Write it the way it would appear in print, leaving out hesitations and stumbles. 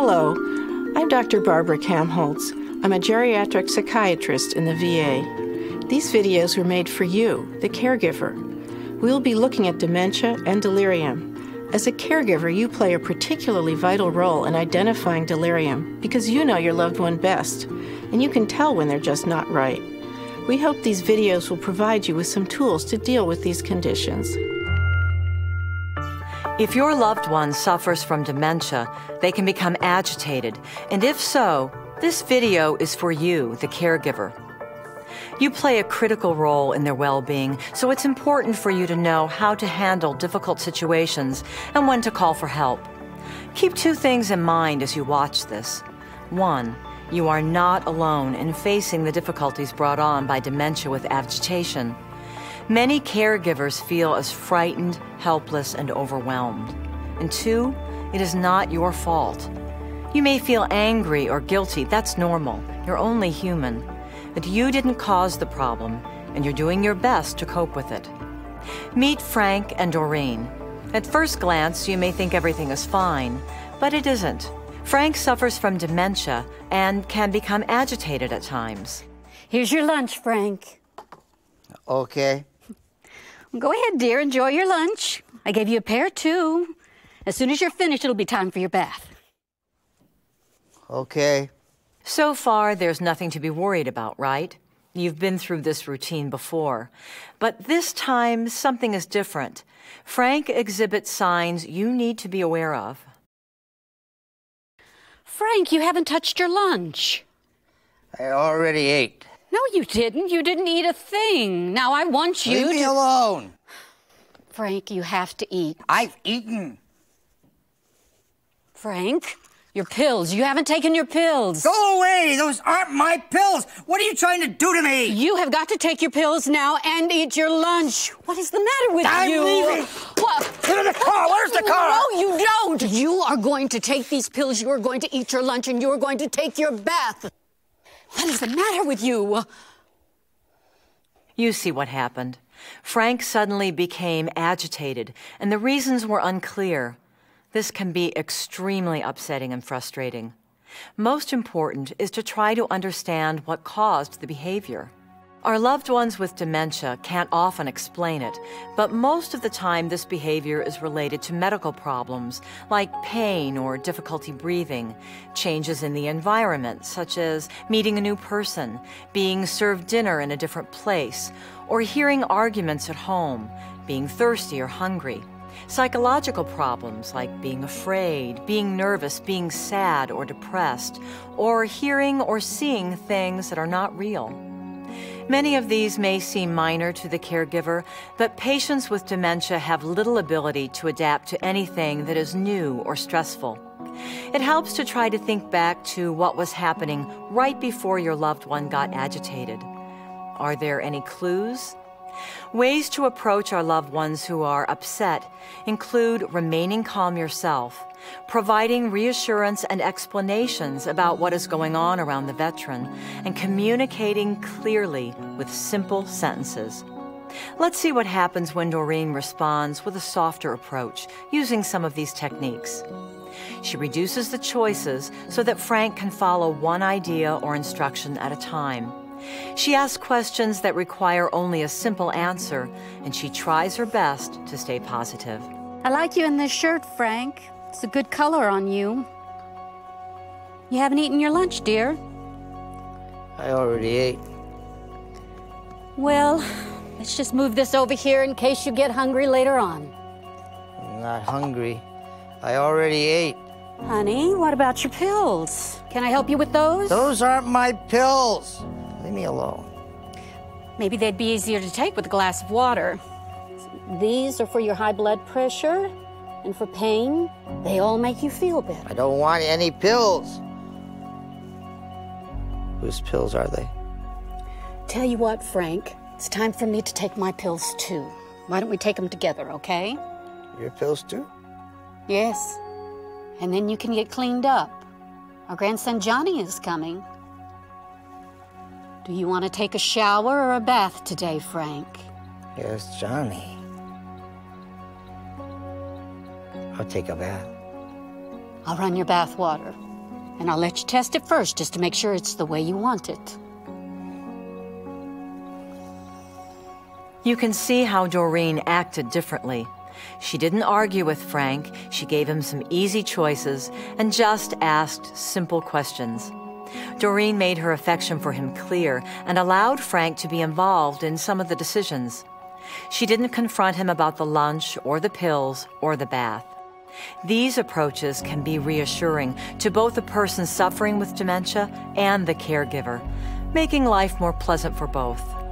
Hello, I'm Dr. Barbara Kamholtz. I'm a geriatric psychiatrist in the VA. These videos were made for you, the caregiver. We'll be looking at dementia and delirium. As a caregiver, you play a particularly vital role in identifying delirium because you know your loved one best, and you can tell when they're just not right. We hope these videos will provide you with some tools to deal with these conditions. If your loved one suffers from dementia, they can become agitated, and if so, this video is for you, the caregiver. You play a critical role in their well-being, so it's important for you to know how to handle difficult situations and when to call for help. Keep two things in mind as you watch this. One, you are not alone in facing the difficulties brought on by dementia with agitation. Many caregivers feel as frightened, helpless, and overwhelmed. And two, it is not your fault. You may feel angry or guilty. That's normal. You're only human. But you didn't cause the problem, and you're doing your best to cope with it. Meet Frank and Doreen. At first glance, you may think everything is fine, but it isn't. Frank suffers from dementia and can become agitated at times. Here's your lunch, Frank. Okay. Go ahead, dear. Enjoy your lunch. I gave you a pear, too. As soon as you're finished, it'll be time for your bath. Okay. So far, there's nothing to be worried about, right? You've been through this routine before. But this time, something is different. Frank exhibits signs you need to be aware of. Frank, you haven't touched your lunch. I already ate. No, you didn't. You didn't eat a thing. Now, I want you to... Leave me alone. Frank, you have to eat. I've eaten. Frank, your pills. You haven't taken your pills. Go away. Those aren't my pills. What are you trying to do to me? You have got to take your pills now and eat your lunch. What is the matter with you? I'm leaving. What? Get in the car. Where's the car? No, you don't. You are going to take these pills. You are going to eat your lunch, and you are going to take your bath. What is the matter with you? You see what happened. Frank suddenly became agitated, and the reasons were unclear. This can be extremely upsetting and frustrating. Most important is to try to understand what caused the behavior. Our loved ones with dementia can't often explain it, but most of the time this behavior is related to medical problems like pain or difficulty breathing, changes in the environment such as meeting a new person, being served dinner in a different place, or hearing arguments at home, being thirsty or hungry. Psychological problems like being afraid, being nervous, being sad or depressed, or hearing or seeing things that are not real. Many of these may seem minor to the caregiver, but patients with dementia have little ability to adapt to anything that is new or stressful. It helps to try to think back to what was happening right before your loved one got agitated. Are there any clues? Ways to approach our loved ones who are upset include remaining calm yourself, providing reassurance and explanations about what is going on around the veteran, and communicating clearly with simple sentences. Let's see what happens when Doreen responds with a softer approach, using some of these techniques. She reduces the choices so that Frank can follow one idea or instruction at a time. She asks questions that require only a simple answer, and she tries her best to stay positive. I like you in this shirt, Frank. It's a good color on you. You haven't eaten your lunch, dear. I already ate. Well, let's just move this over here in case you get hungry later on. I'm not hungry. I already ate. Honey, what about your pills? Can I help you with those? Those aren't my pills. Leave me alone. Maybe they'd be easier to take with a glass of water. These are for your high blood pressure and for pain. They all make you feel better. I don't want any pills. Whose pills are they? Tell you what, Frank, it's time for me to take my pills too. Why don't we take them together, okay? Your pills too? Yes. And then you can get cleaned up. Our grandson Johnny is coming. Do you want to take a shower or a bath today, Frank? Yes, Johnny. I'll take a bath. I'll run your bath water. And I'll let you test it first just to make sure it's the way you want it. You can see how Doreen acted differently. She didn't argue with Frank, she gave him some easy choices and just asked simple questions. Doreen made her affection for him clear and allowed Frank to be involved in some of the decisions. She didn't confront him about the lunch or the pills or the bath. These approaches can be reassuring to both the person suffering with dementia and the caregiver, making life more pleasant for both.